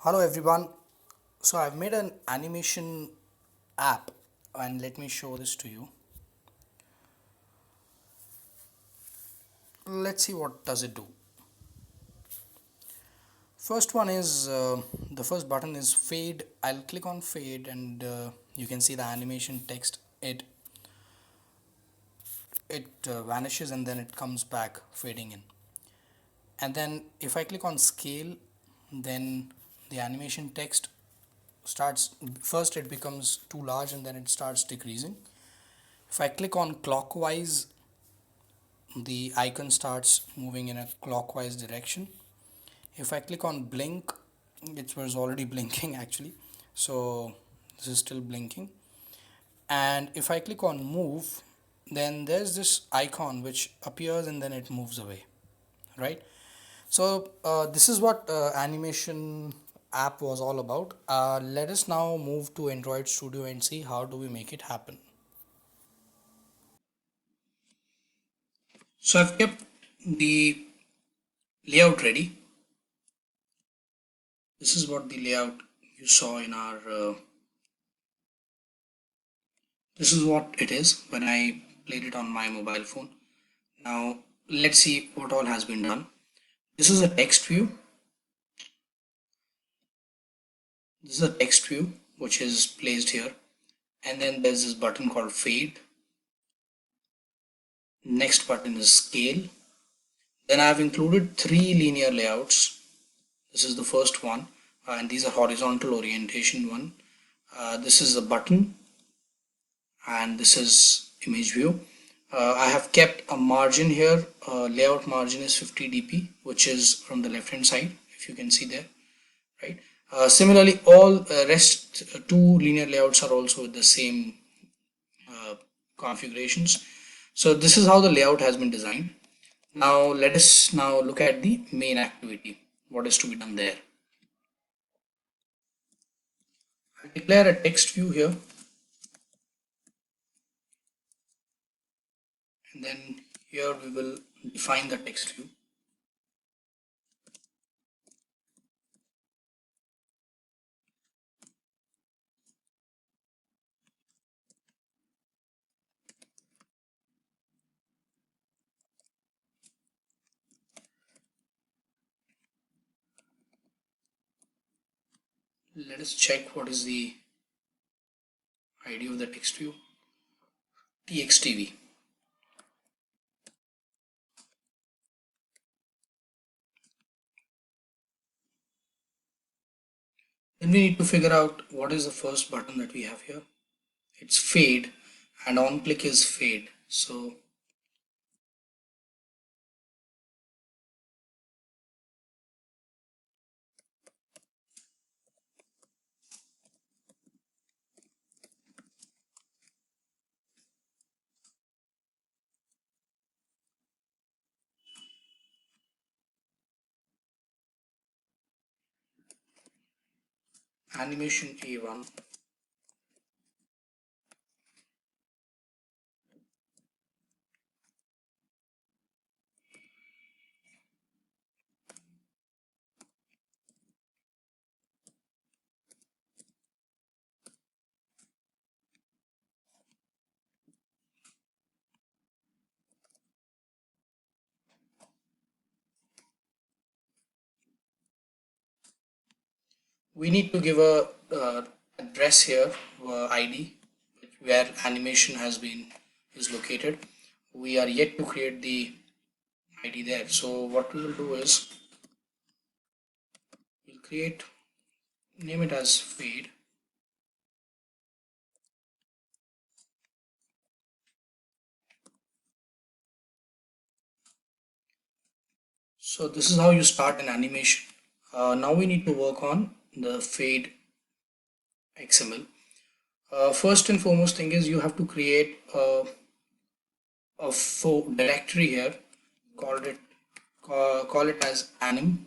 Hello everyone. So I've made an animation app and let me show this to you. Let's see what does it do. First one is the first button is fade. I'll click on fade and you can see the animation text. It vanishes and then it comes back fading in. And then if I click on scale, then the animation text starts first it becomes too large and then it starts decreasing. If I click on clockwise, the icon starts moving in a clockwise direction. If I click on blink, it was already blinking actually, so this is still blinking. And if I click on move, then there's this icon which appears and then it moves away, right? So this is what animation app was all about. Let us now move to Android Studio and see how do we make it happen. So I've kept the layout ready. This is what the layout you saw in our this is what it is when I played it on my mobile phone. Now let's see what all has been done. This is a text view. This is a text view which is placed here, and then there's this button called fade. Next button is scale. Then I've included three linear layouts. This is the first one, and these are horizontal orientation one. This is a button, and this is image view. I have kept a margin here. Layout margin is 50 dp, which is from the left hand side, if you can see there, right? Similarly, all rest two linear layouts are also with the same configurations. So this is how the layout has been designed. Now let us now look at the main activity. What is to be done there? I declare a text view here, and then here we will define the text view. Let us check what is the ID of the text view. TXTV. Then we need to figure out what is the first button that we have here. It's fade, and on click is fade. So animation A1. We need to give a address here, ID, where animation has been is located. We are yet to create the ID there. So what we will do is we'll create, name it as fade. So this is how you start an animation. Now we need to work on the fade XML. First and foremost thing is you have to create a directory here. Call it as anim,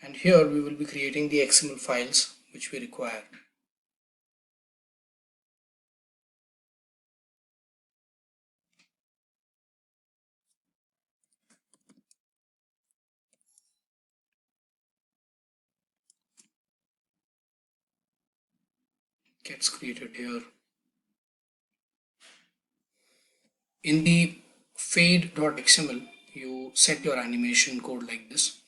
and here we will be creating the XML files which we require. gets created here. In the fade.xml, you set your animation code like this.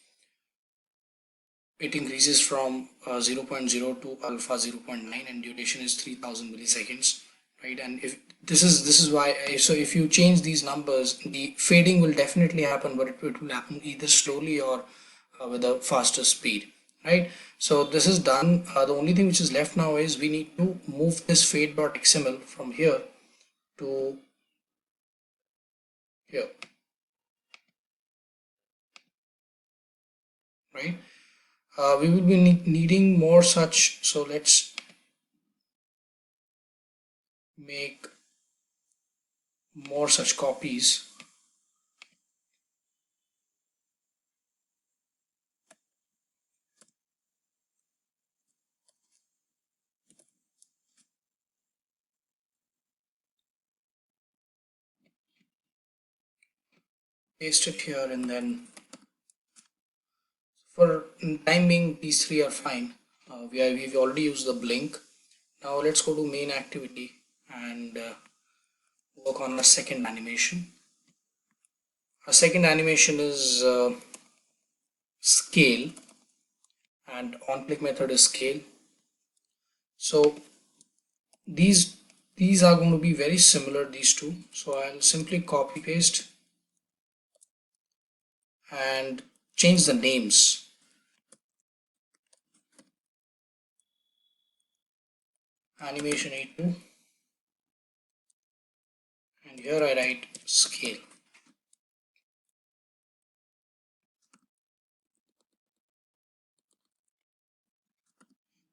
It increases from 0.0 to alpha 0.9 and duration is 3000 milliseconds, right? And if this is why, so if you change these numbers, the fading will definitely happen, but it will happen either slowly or with a faster speed, right? So this is done. The only thing which is left now is we need to move this fade.xml from here to here, right? We will be needing more such, so let's make more such copies. Paste it here, and then for time being these three are fine. We've already used the blink. Now let's go to main activity and work on a second animation. Our second animation is scale, and on click method is scale. So these are going to be very similar, these two. So I'll simply copy paste and change the names. Animation A2, and here I write scale.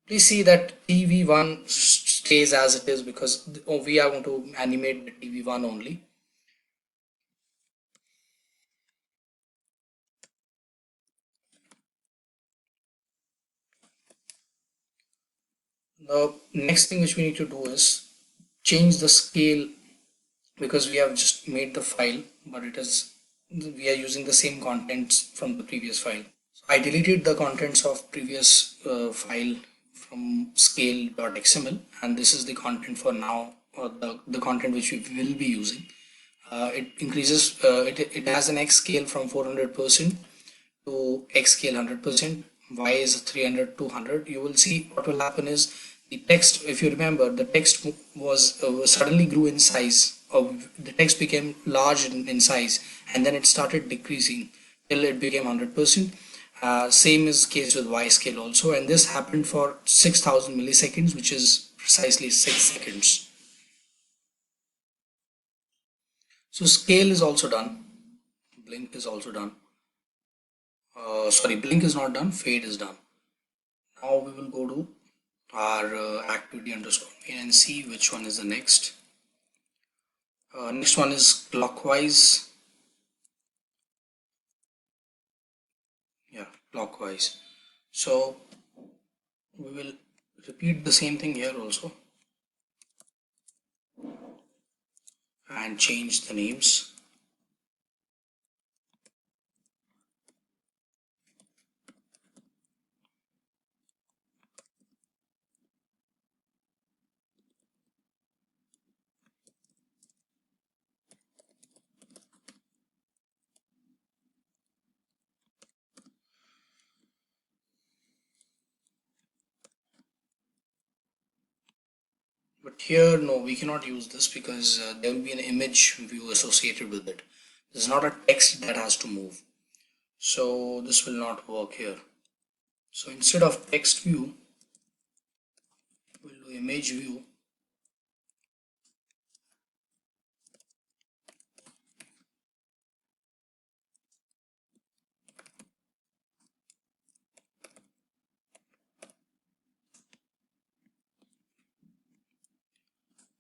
Please see that TV1 stays as it is because we are going to animate the TV1 only. The next thing which we need to do is change the scale, because we have just made the file, but we are using the same contents from the previous file. So I deleted the contents of previous file from scale.xml, and this is the content for now, or the content which we will be using. It increases, it has an X scale from 400% to X scale 100%, Y is 300 to 100. You will see what will happen is the text, if you remember, the text was suddenly grew in size, or the text became large in size, and then it started decreasing till it became 100%. Same is the case with Y scale also, and this happened for 6000 milliseconds, which is precisely 6 seconds. So scale is also done, blink is also done. Sorry, blink is not done, fade is done. Now we will go to our activity underscore main and see which one is the next. Next one is clockwise. Yeah, clockwise. So we will repeat the same thing here also and change the names. But here, no, we cannot use this because there will be an image view associated with it. This is not a text that has to move. So this will not work here. So instead of text view, we'll do image view.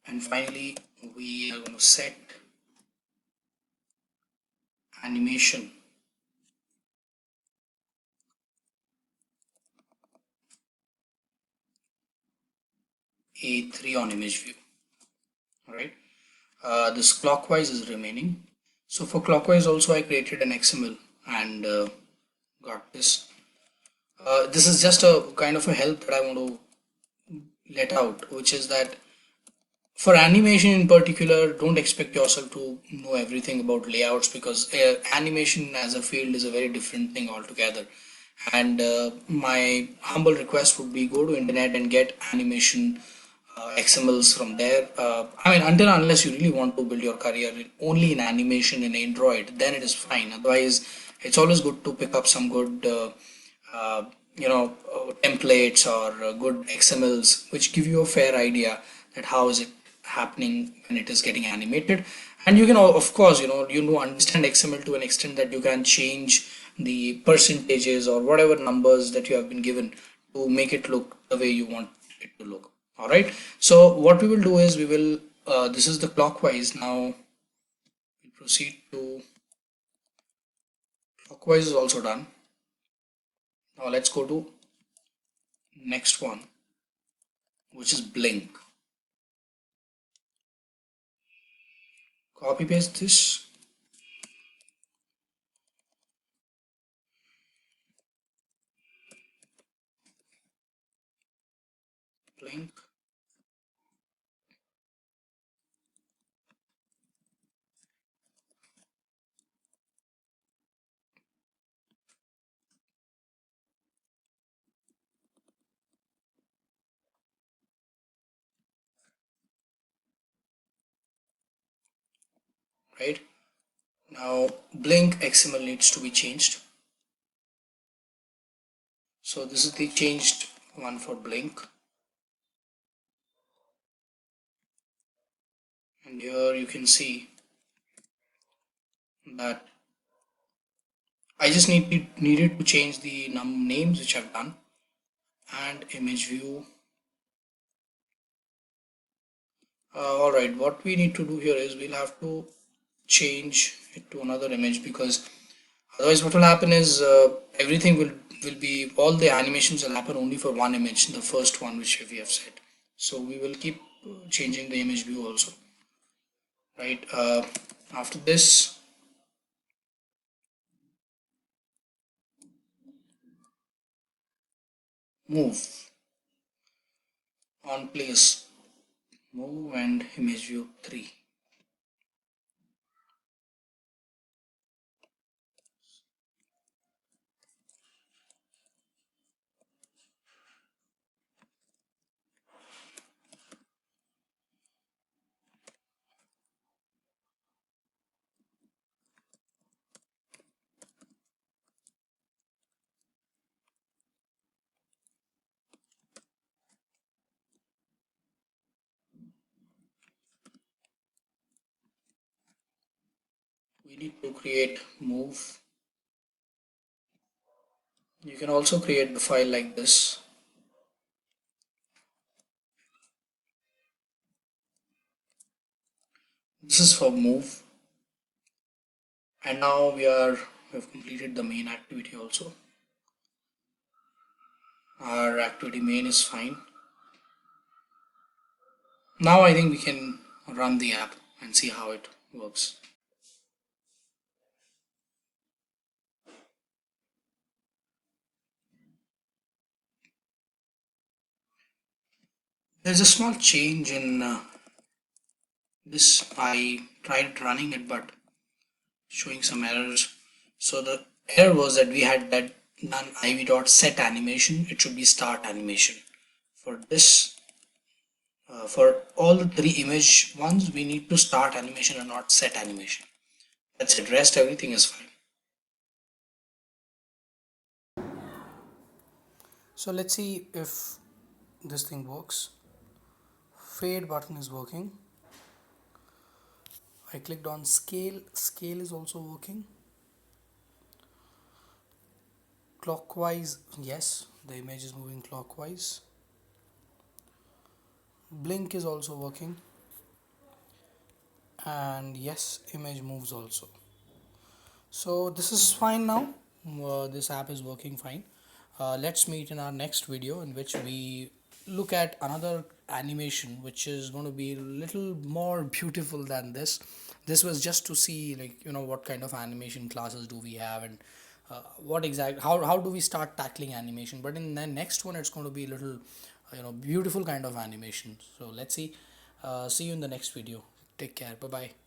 And finally, we are going to set animation A3 on image view. All right. This clockwise is remaining. So for clockwise also I created an XML and got this. This is just a kind of a help that I want to let out, which is that for animation in particular, don't expect yourself to know everything about layouts, because animation as a field is a very different thing altogether. And my humble request would be, go to internet and get animation XMLs from there. I mean, until unless you really want to build your career only in animation in Android, then it is fine. Otherwise, it's always good to pick up some good uh, templates or good XMLs which give you a fair idea that how is it happening when it is getting animated. And you can of course understand XML to an extent that you can change the percentages or whatever numbers that you have been given to make it look the way you want it to look. All right, so what we will do is we will this is the clockwise. Now we proceed to clockwise is also done. Now let's go to next one, which is blink. Copy paste this, blink, right? Now blink XML needs to be changed. So this is the changed one for blink. And here you can see that I just needed to change the names, which I've done, and image view. All right, what we need to do here is we'll have to change it to another image, because otherwise what will happen is everything will be, all the animations will happen only for one image, the first one which we have set. So we will keep changing the image view also, right? After this, move on place, move and image view 3. We need to create move. You can also create the file like this. This is for move. And now we have completed the main activity also. Our activity main is fine. Now I think we can run the app and see how it works. There's a small change in this. I tried running it, but showing some errors. So the error was that we had that none iv dot set animation. It should be start animation. For this, for all the three image ones, we need to start animation and not set animation. That's it. Rest everything is fine. So let's see if this thing works. Fade button is working. I clicked on scale. Scale is also working. Clockwise, yes, the image is moving clockwise. Blink is also working. And yes, image moves also. So this is fine now. This app is working fine. Let's meet in our next video, in which we look at another animation which is going to be a little more beautiful than this. This was just to see, like, what kind of animation classes do we have, and how do we start tackling animation. But in the next one, it's going to be a little beautiful kind of animation. So let's see you in the next video. Take care. Bye bye.